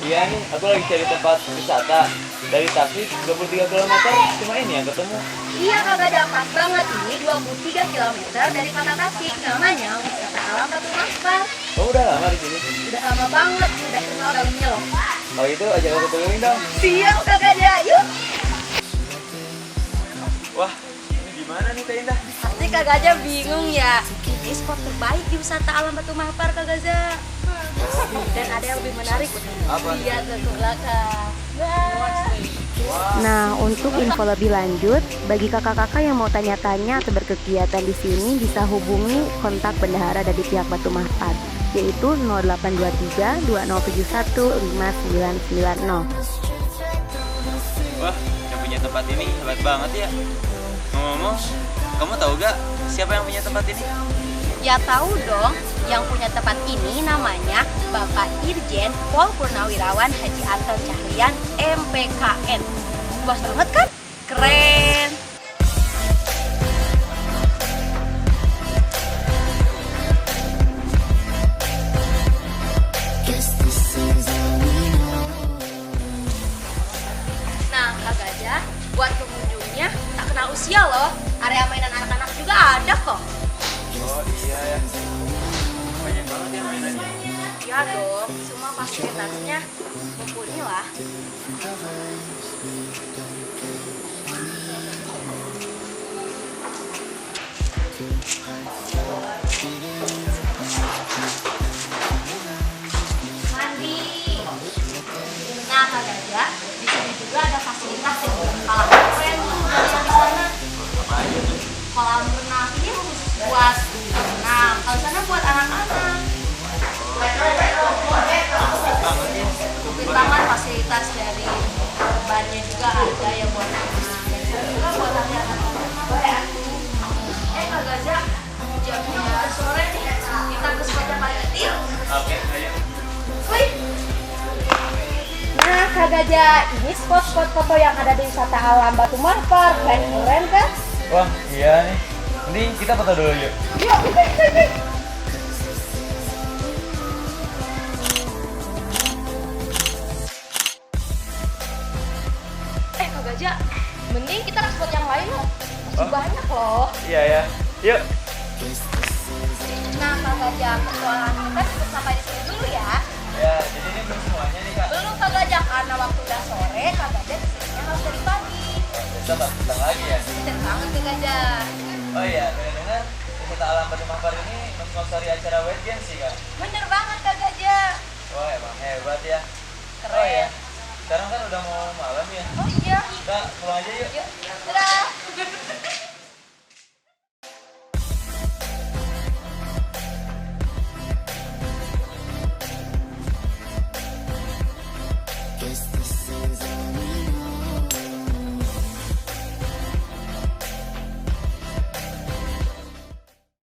Iya nih, aku lagi cari tempat wisata. Dari Tasik 23 km, cuma ini yang ketemu. Iya kagak dapat banget ini 23 kilometer dari kota Tasik. Namanya wisata alam Batu Mampar. Oh, udah lama di sini. Udah lama banget, udah kenal dalamnya loh. Kalau itu ajak aku keliling dong. Siap kagak ada, yuk. Wah, ini gimana nih Teh Indah? Pasti kagak aja bingung ya. Ini spot terbaik di wisata alam Batu Mampar kagak aja. Dan ada yang lebih menarik. Apa? Lihat ke belakang. Nah, untuk info lebih lanjut, bagi kakak-kakak yang mau tanya-tanya atau berkegiatan di sini bisa hubungi kontak bendahara dari pihak Batu Mampar, yaitu 0823 2071 5990. Wah, yang punya tempat ini hebat banget ya. Ngomong-ngomong, kamu tahu gak siapa yang punya tempat ini? Ya tahu dong, yang punya tempat ini namanya Bapak Irjen Pol Purnawirawan Haji Anton Cahrian MPKN. Luas banget kan? Keren. Nah, Kak Gajah, buat pengunjungnya tak kenal usia loh. Area mainan anak-anak juga ada kok. Oh iya ya. Banyak banget ya mainannya. Ya dong, semua fasilitasnya mumpuni lah. Mandi. Nah, Kak Gajah, di sini juga ada fasilitas yang belum kalah keren tuh dari yang di sana. Kolam renang ini khusus buat renang, kalau sana buat anak-anak. Mungkin banget fasilitas dari bannya juga ada yang buat renang dan juga buat anak-anak. Kak Gajah, jamnya sore nih, kita ke spot yang paling kecil. Oke, ayo. Wih. Nah, Kak Gajah, ini spot-spot foto yang ada di wisata alam Batu Mampar. Keren kan? Wah, iya nih. Mending kita foto dulu yuk. Yuk, kita. Kak Gajah, mending kita ke spot yang lain loh. Masih banyak loh. Iya ya. Yuk. Nah, Kak Gajah, petualangan kita cukup sampai di sini dulu ya. Ya, jadi ini belum semuanya nih Kak. Belum Kak Gajah, karena waktu udah sore, Kak Gajah kesininya harus dari pagi. Kita datang lagi ya. Bener banget Kak Gajah. Oh iya, dengar-dengar wisata alam Batu Mampar ini mensponsori acara White Games sih Kak. Bener banget Kak Gajah. Wah, emang hebat ya. Keren. Oh iya. Sekarang kan udah mau malam ya. Oh iya. Kita pulang aja yuk. Yuk, dadah.